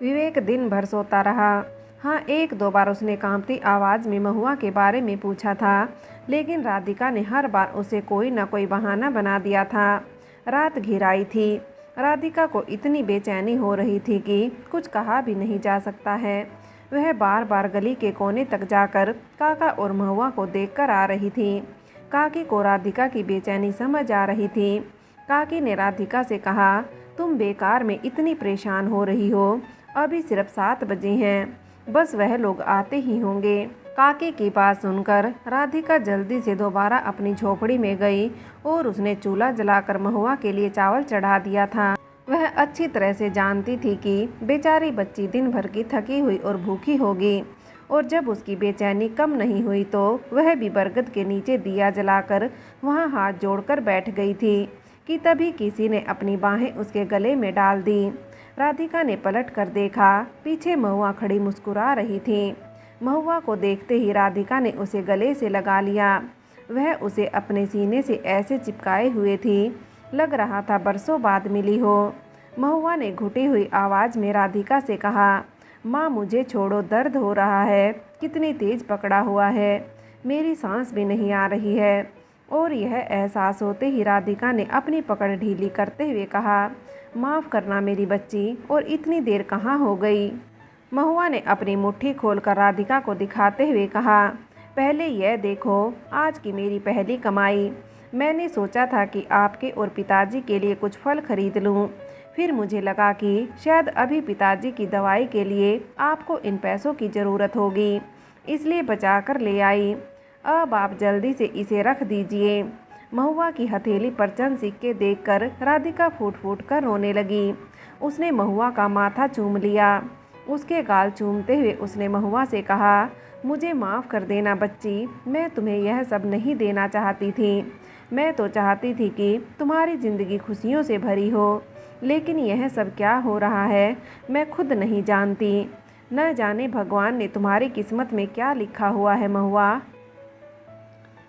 विवेक दिन भर सोता रहा। हाँ, एक दो बार उसने कांपती आवाज़ में महुआ के बारे में पूछा था, लेकिन राधिका ने हर बार उसे कोई न कोई बहाना बना दिया था। रात घिर आई थी। राधिका को इतनी बेचैनी हो रही थी कि कुछ कहा भी नहीं जा सकता है। वह बार बार गली के कोने तक जाकर काका और महुआ को देखकर आ रही थी। काकी को राधिका की बेचैनी समझ आ रही थी। काकी ने राधिका से कहा, तुम बेकार में इतनी परेशान हो रही हो, अभी सिर्फ 7 बजे हैं, बस वह लोग आते ही होंगे। काकी की बात सुनकर राधिका जल्दी से दोबारा अपनी झोपड़ी में गई और उसने चूल्हा जलाकर महुआ के लिए चावल चढ़ा दिया था। वह अच्छी तरह से जानती थी कि बेचारी बच्ची दिन भर की थकी हुई और भूखी होगी, और जब उसकी बेचैनी कम नहीं हुई तो वह भी बरगद के नीचे दिया जलाकर वहां हाथ जोड़कर बैठ गई थी कि तभी किसी ने अपनी बाहें उसके गले में डाल दी। राधिका ने पलट कर देखा, पीछे महुआ खड़ी मुस्कुरा रही थी। महुआ को देखते ही राधिका ने उसे गले से लगा लिया। वह उसे अपने सीने से ऐसे चिपकाए हुए थी, लग रहा था बरसों बाद मिली हो। महुआ ने घुटी हुई आवाज़ में राधिका से कहा, माँ मुझे छोड़ो, दर्द हो रहा है, कितनी तेज पकड़ा हुआ है, मेरी सांस भी नहीं आ रही है। और यह एहसास होते ही राधिका ने अपनी पकड़ ढीली करते हुए कहा, माफ़ करना मेरी बच्ची, और इतनी देर कहाँ हो गई। महुआ ने अपनी मुट्ठी खोलकर राधिका को दिखाते हुए कहा, पहले यह देखो, आज की मेरी पहली कमाई। मैंने सोचा था कि आपके और पिताजी के लिए कुछ फल खरीद लूं। फिर मुझे लगा कि शायद अभी पिताजी की दवाई के लिए आपको इन पैसों की ज़रूरत होगी, इसलिए बचा कर ले आई। अब आप जल्दी से इसे रख दीजिए। महुआ की हथेली पर चंद सिक्के देखकर राधिका फूट फूट कर रोने लगी। उसने महुआ का माथा चूम लिया। उसके गाल चूमते हुए उसने महुआ से कहा, मुझे माफ़ कर देना बच्ची, मैं तुम्हें यह सब नहीं देना चाहती थी। मैं तो चाहती थी कि तुम्हारी ज़िंदगी खुशियों से भरी हो, लेकिन यह सब क्या हो रहा है मैं खुद नहीं जानती। न जाने भगवान ने तुम्हारी किस्मत में क्या लिखा हुआ है महुआ।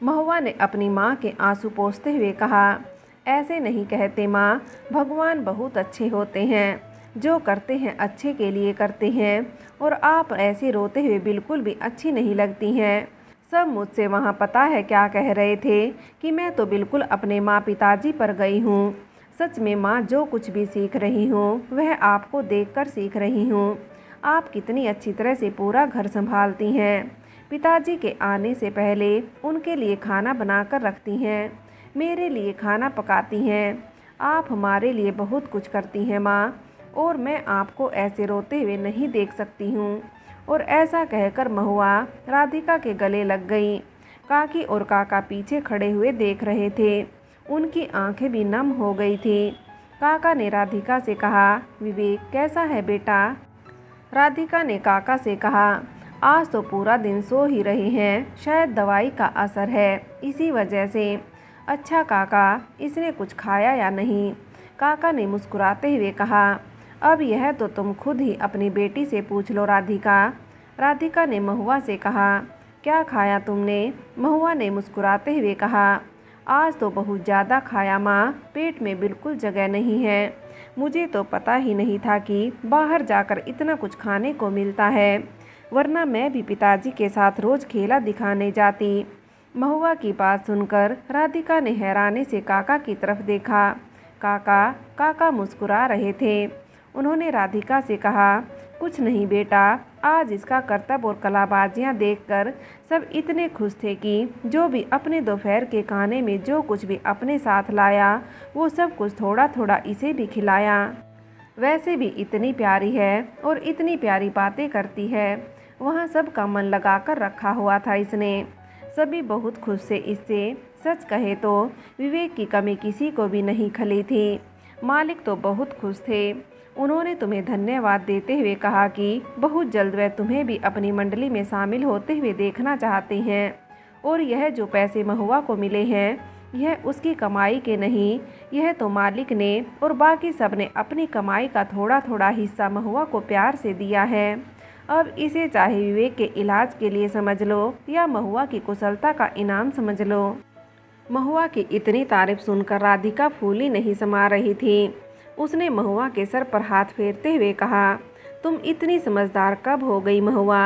महुआ ने अपनी माँ के आंसू पोंछते हुए कहा, ऐसे नहीं कहते माँ, भगवान बहुत अच्छे होते हैं, जो करते हैं अच्छे के लिए करते हैं, और आप ऐसे रोते हुए बिल्कुल भी अच्छी नहीं लगती हैं। सब मुझसे वहाँ पता है क्या कह रहे थे कि मैं तो बिल्कुल अपने माँ पिताजी पर गई हूँ। सच में माँ, जो कुछ भी सीख रही हूँ वह आपको देखकर सीख रही हूँ। आप कितनी अच्छी तरह से पूरा घर संभालती हैं, पिताजी के आने से पहले उनके लिए खाना बनाकर रखती हैं, मेरे लिए खाना पकाती हैं, आप हमारे लिए बहुत कुछ करती हैं माँ, और मैं आपको ऐसे रोते हुए नहीं देख सकती हूँ। और ऐसा कहकर महुआ राधिका के गले लग गई। काकी और काका पीछे खड़े हुए देख रहे थे, उनकी आंखें भी नम हो गई थी। काका ने राधिका से कहा, विवेक कैसा है बेटा। राधिका ने काका से कहा, आज तो पूरा दिन सो ही रहे हैं, शायद दवाई का असर है, इसी वजह से। अच्छा काका, इसने कुछ खाया या नहीं। काका ने मुस्कुराते हुए कहा, अब यह तो तुम खुद ही अपनी बेटी से पूछ लो राधिका। राधिका ने महुआ से कहा, क्या खाया तुमने। महुआ ने मुस्कुराते हुए कहा, आज तो बहुत ज़्यादा खाया माँ, पेट में बिल्कुल जगह नहीं है, मुझे तो पता ही नहीं था कि बाहर जाकर इतना कुछ खाने को मिलता है, वरना मैं भी पिताजी के साथ रोज़ खेला दिखाने जाती। महुआ की बात सुनकर राधिका ने हैरानी से काका की तरफ देखा। काका मुस्कुरा रहे थे। उन्होंने राधिका से कहा, कुछ नहीं बेटा, आज इसका करतब और कलाबाजियाँ देखकर सब इतने खुश थे कि जो भी अपने दोपहर के खाने में जो कुछ भी अपने साथ लाया वो सब कुछ थोड़ा थोड़ा इसे भी खिलाया। वैसे भी इतनी प्यारी है और इतनी प्यारी बातें करती है, वहाँ सबका मन लगाकर रखा हुआ था इसने। सभी बहुत खुश थे इससे। सच कहे तो विवेक की कमी किसी को भी नहीं खली थी। मालिक तो बहुत खुश थे। उन्होंने तुम्हें धन्यवाद देते हुए कहा कि बहुत जल्द वह तुम्हें भी अपनी मंडली में शामिल होते हुए देखना चाहते हैं, और यह जो पैसे महुआ को मिले हैं यह उसकी कमाई के नहीं, यह तो मालिक ने और बाकी सब ने अपनी कमाई का थोड़ा थोड़ा हिस्सा महुआ को प्यार से दिया है। अब इसे चाहे विवेक के इलाज के लिए समझ लो या महुआ की कुशलता का इनाम समझ लो। महुआ की इतनी तारीफ सुनकर राधिका फूली नहीं समा रही थी। उसने महुआ के सर पर हाथ फेरते हुए कहा, तुम इतनी समझदार कब हो गई महुआ?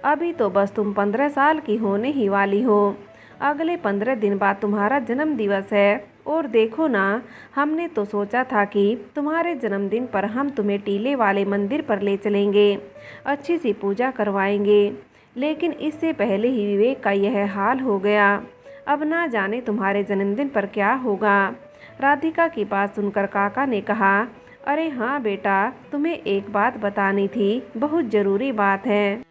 अभी तो बस तुम 15 साल की होने ही वाली हो। अगले 15 दिन बाद तुम्हारा जन्म दिवस है और देखो ना, हमने तो सोचा था कि तुम्हारे जन्मदिन पर हम तुम्हें टीले वाले मंदिर पर ले चलेंगे, अच्छी सी पूजा करवाएंगे, लेकिन इससे पहले ही विवेक का यह हाल हो गया। अब ना जाने तुम्हारे जन्मदिन पर क्या होगा। राधिका की बात सुनकर काका ने कहा, अरे हाँ बेटा, तुम्हें एक बात बतानी थी, बहुत ज़रूरी बात है।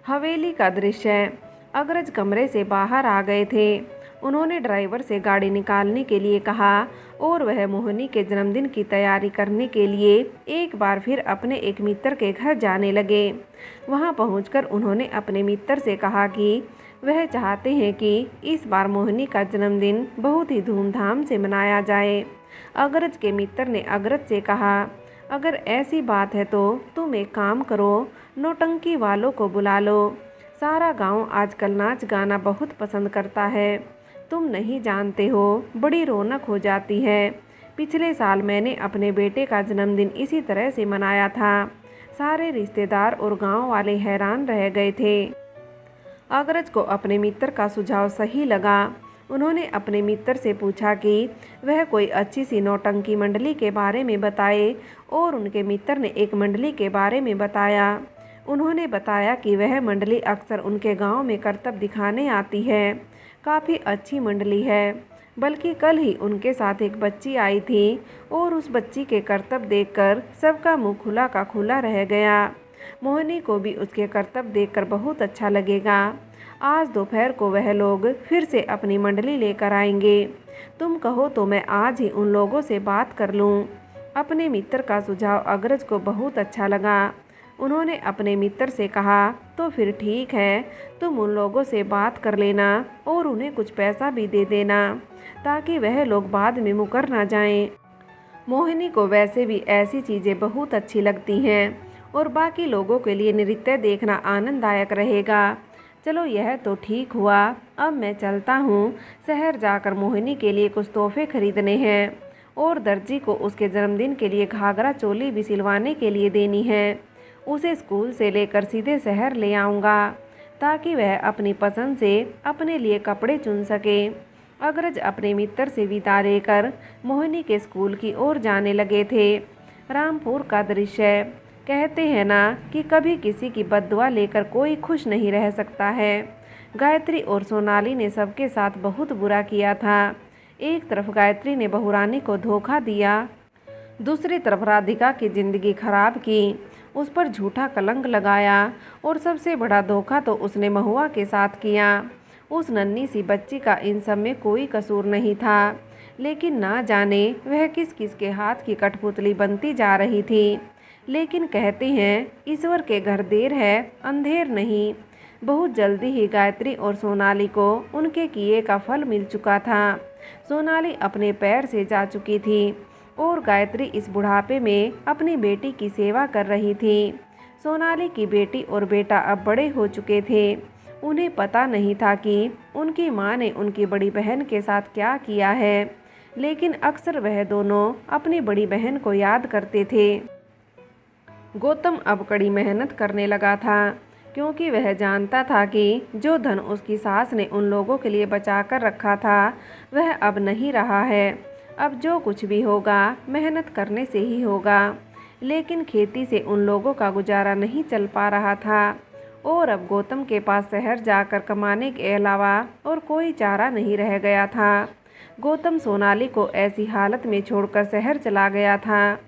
हवेली का दृश्य। अग्रज कमरे से बाहर आ गए थे। उन्होंने ड्राइवर से गाड़ी निकालने के लिए कहा और वह मोहिनी के जन्मदिन की तैयारी करने के लिए एक बार फिर अपने एक मित्र के घर जाने लगे। वहां पहुंचकर उन्होंने अपने मित्र से कहा कि वह चाहते हैं कि इस बार मोहिनी का जन्मदिन बहुत ही धूमधाम से मनाया जाए। अग्रज के मित्र ने अग्रज से कहा, अगर ऐसी बात है तो तुम एक काम करो, नौटंकी वालों को बुला लो। सारा गांव आजकल नाच गाना बहुत पसंद करता है, तुम नहीं जानते हो, बड़ी रौनक हो जाती है। पिछले साल मैंने अपने बेटे का जन्मदिन इसी तरह से मनाया था। सारे रिश्तेदार और गांव वाले हैरान रह गए थे। अग्रज को अपने मित्र का सुझाव सही लगा। उन्होंने अपने मित्र से पूछा कि वह कोई अच्छी सी नौटंकी मंडली के बारे में बताए और उनके मित्र ने एक मंडली के बारे में बताया। उन्होंने बताया कि वह मंडली अक्सर उनके गांव में करतब दिखाने आती है, काफ़ी अच्छी मंडली है। बल्कि कल ही उनके साथ एक बच्ची आई थी और उस बच्ची के करतब देखकर सबका मुंह खुला का खुला रह गया। मोहिनी को भी उसके करतब देखकर बहुत अच्छा लगेगा। आज दोपहर को वह लोग फिर से अपनी मंडली लेकर आएंगे। तुम कहो तो मैं आज ही उन लोगों से बात कर लूं। अपने मित्र का सुझाव अग्रज को बहुत अच्छा लगा। उन्होंने अपने मित्र से कहा, तो फिर ठीक है, तुम उन लोगों से बात कर लेना और उन्हें कुछ पैसा भी दे देना ताकि वह लोग बाद में मुकर ना जाएं। मोहिनी को वैसे भी ऐसी चीज़ें बहुत अच्छी लगती हैं और बाकी लोगों के लिए नृत्य देखना आनंददायक रहेगा। चलो यह तो ठीक हुआ, अब मैं चलता हूँ। शहर जाकर मोहिनी के लिए कुछ तोहफे खरीदने हैं और दर्जी को उसके जन्मदिन के लिए घाघरा चोली भी सिलवाने के लिए देनी है। उसे स्कूल से लेकर सीधे शहर ले आऊँगा ताकि वह अपनी पसंद से अपने लिए कपड़े चुन सके। अग्रज अपने मित्र से विदा लेकर मोहिनी के स्कूल की ओर जाने लगे थे। रामपुर का दृश्य। कहते हैं ना कि कभी किसी की बद्दुआ लेकर कोई खुश नहीं रह सकता है। गायत्री और सोनाली ने सबके साथ बहुत बुरा किया था। एक तरफ गायत्री ने बहुरानी को धोखा दिया, दूसरी तरफ राधिका की जिंदगी खराब की, उस पर झूठा कलंक लगाया और सबसे बड़ा धोखा तो उसने महुआ के साथ किया। उस नन्ही सी बच्ची का इन सब में कोई कसूर नहीं था, लेकिन ना जाने वह किस किस के हाथ की कठपुतली बनती जा रही थी। लेकिन कहते हैं ईश्वर के घर देर है अंधेर नहीं। बहुत जल्दी ही गायत्री और सोनाली को उनके किए का फल मिल चुका था। सोनाली अपने पैर से जा चुकी थी और गायत्री इस बुढ़ापे में अपनी बेटी की सेवा कर रही थी। सोनाली की बेटी और बेटा अब बड़े हो चुके थे। उन्हें पता नहीं था कि उनकी माँ ने उनकी बड़ी बहन के साथ क्या किया है, लेकिन अक्सर वह दोनों अपनी बड़ी बहन को याद करते थे। गौतम अब कड़ी मेहनत करने लगा था क्योंकि वह जानता था कि जो धन उसकी सास ने उन लोगों के लिए बचा कर रखा था वह अब नहीं रहा है। अब जो कुछ भी होगा मेहनत करने से ही होगा। लेकिन खेती से उन लोगों का गुजारा नहीं चल पा रहा था और अब गौतम के पास शहर जाकर कमाने के अलावा और कोई चारा नहीं रह गया था। गौतम सोनाली को ऐसी हालत में छोड़कर शहर चला गया था।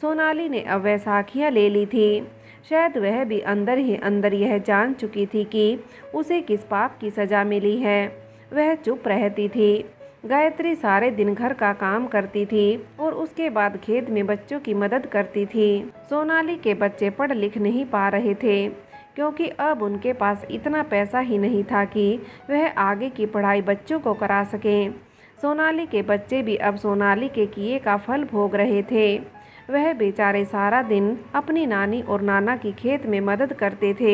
सोनाली ने अब वैसाखियाँ ले ली थी। शायद वह भी अंदर ही अंदर यह जान चुकी थी कि उसे किस पाप की सज़ा मिली है। वह चुप रहती थी। गायत्री सारे दिन घर का काम करती थी और उसके बाद खेत में बच्चों की मदद करती थी। सोनाली के बच्चे पढ़ लिख नहीं पा रहे थे क्योंकि अब उनके पास इतना पैसा ही नहीं था कि वह आगे की पढ़ाई बच्चों को करा सकें। सोनाली के बच्चे भी अब सोनाली के किए का फल भोग रहे थे। वह बेचारे सारा दिन अपनी नानी और नाना की खेत में मदद करते थे।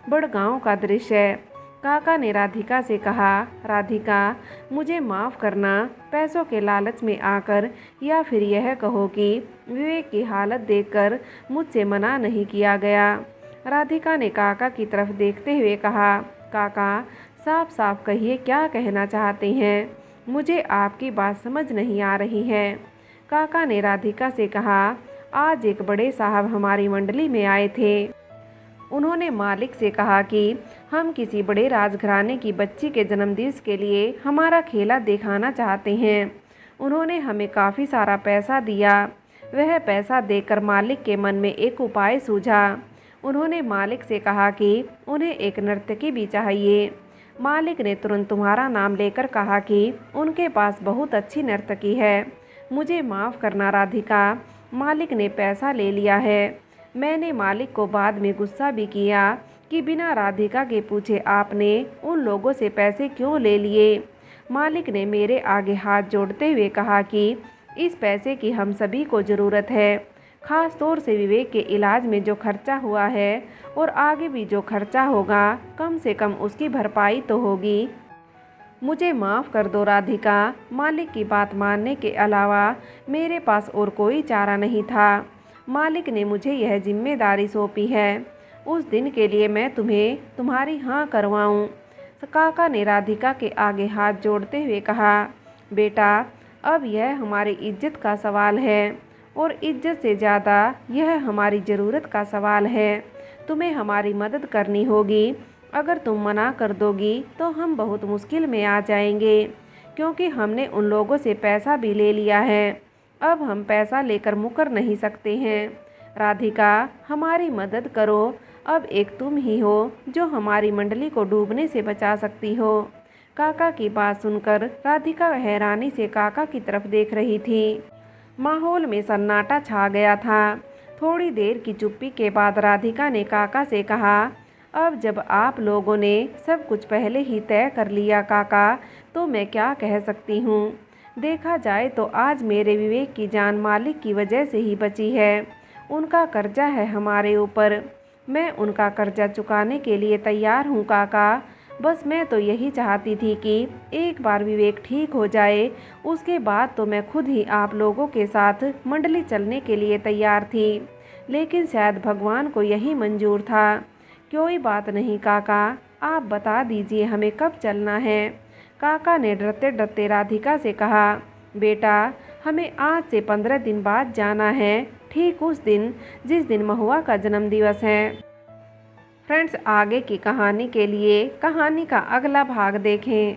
बड़गांव का दृश्य। काका ने राधिका से कहा, राधिका मुझे माफ़ करना, पैसों के लालच में आकर या फिर यह कहो कि विवेक की हालत देखकर मुझसे मना नहीं किया गया। राधिका ने काका की तरफ देखते हुए कहा, काका साफ साफ कहिए क्या कहना चाहते हैं, मुझे आपकी बात समझ नहीं आ रही है। काका ने राधिका से कहा, आज एक बड़े साहब हमारी मंडली में आए थे। उन्होंने मालिक से कहा कि हम किसी बड़े राजघराने की बच्ची के जन्मदिवस के लिए हमारा खेला दिखाना चाहते हैं। उन्होंने हमें काफ़ी सारा पैसा दिया। वह पैसा देकर मालिक के मन में एक उपाय सूझा। उन्होंने मालिक से कहा कि उन्हें एक नर्तकी भी चाहिए। मालिक ने तुरंत तुम्हारा नाम लेकर कहा कि उनके पास बहुत अच्छी नर्तकी है। मुझे माफ़ करना राधिका, मालिक ने पैसा ले लिया है। मैंने मालिक को बाद में गुस्सा भी किया कि बिना राधिका के पूछे आपने उन लोगों से पैसे क्यों ले लिए। मालिक ने मेरे आगे हाथ जोड़ते हुए कहा कि इस पैसे की हम सभी को ज़रूरत है, ख़ास तौर से विवेक के इलाज में जो खर्चा हुआ है और आगे भी जो खर्चा होगा कम से कम उसकी भरपाई तो होगी। मुझे माफ़ कर दो राधिका, मालिक की बात मानने के अलावा मेरे पास और कोई चारा नहीं था। मालिक ने मुझे यह जिम्मेदारी सौंपी है, उस दिन के लिए मैं तुम्हें तुम्हारी हाँ करवाऊँ। काका ने राधिका के आगे हाथ जोड़ते हुए कहा, बेटा अब यह हमारी इज्जत का सवाल है और इज्जत से ज़्यादा यह हमारी ज़रूरत का सवाल है। तुम्हें हमारी मदद करनी होगी। अगर तुम मना कर दोगी तो हम बहुत मुश्किल में आ जाएंगे, क्योंकि हमने उन लोगों से पैसा भी ले लिया है। अब हम पैसा लेकर मुकर नहीं सकते हैं। राधिका हमारी मदद करो, अब एक तुम ही हो जो हमारी मंडली को डूबने से बचा सकती हो। काका की बात सुनकर राधिका हैरानी से काका की तरफ देख रही थी। माहौल में सन्नाटा छा गया था। थोड़ी देर की चुप्पी के बाद राधिका ने काका से कहा, अब जब आप लोगों ने सब कुछ पहले ही तय कर लिया काका, तो मैं क्या कह सकती हूँ। देखा जाए तो आज मेरे विवेक की जान मालिक की वजह से ही बची है। उनका कर्जा है हमारे ऊपर, मैं उनका कर्जा चुकाने के लिए तैयार हूँ काका। बस मैं तो यही चाहती थी कि एक बार विवेक ठीक हो जाए, उसके बाद तो मैं खुद ही आप लोगों के साथ मंडली चलने के लिए तैयार थी, लेकिन शायद भगवान को यही मंजूर था। कोई बात नहीं काका, आप बता दीजिए हमें कब चलना है। काका ने डरते डरते राधिका से कहा, बेटा हमें आज से 15 दिन बाद जाना है, ठीक उस दिन जिस दिन महुआ का जन्मदिवस है। फ्रेंड्स, आगे की कहानी के लिए कहानी का अगला भाग देखें।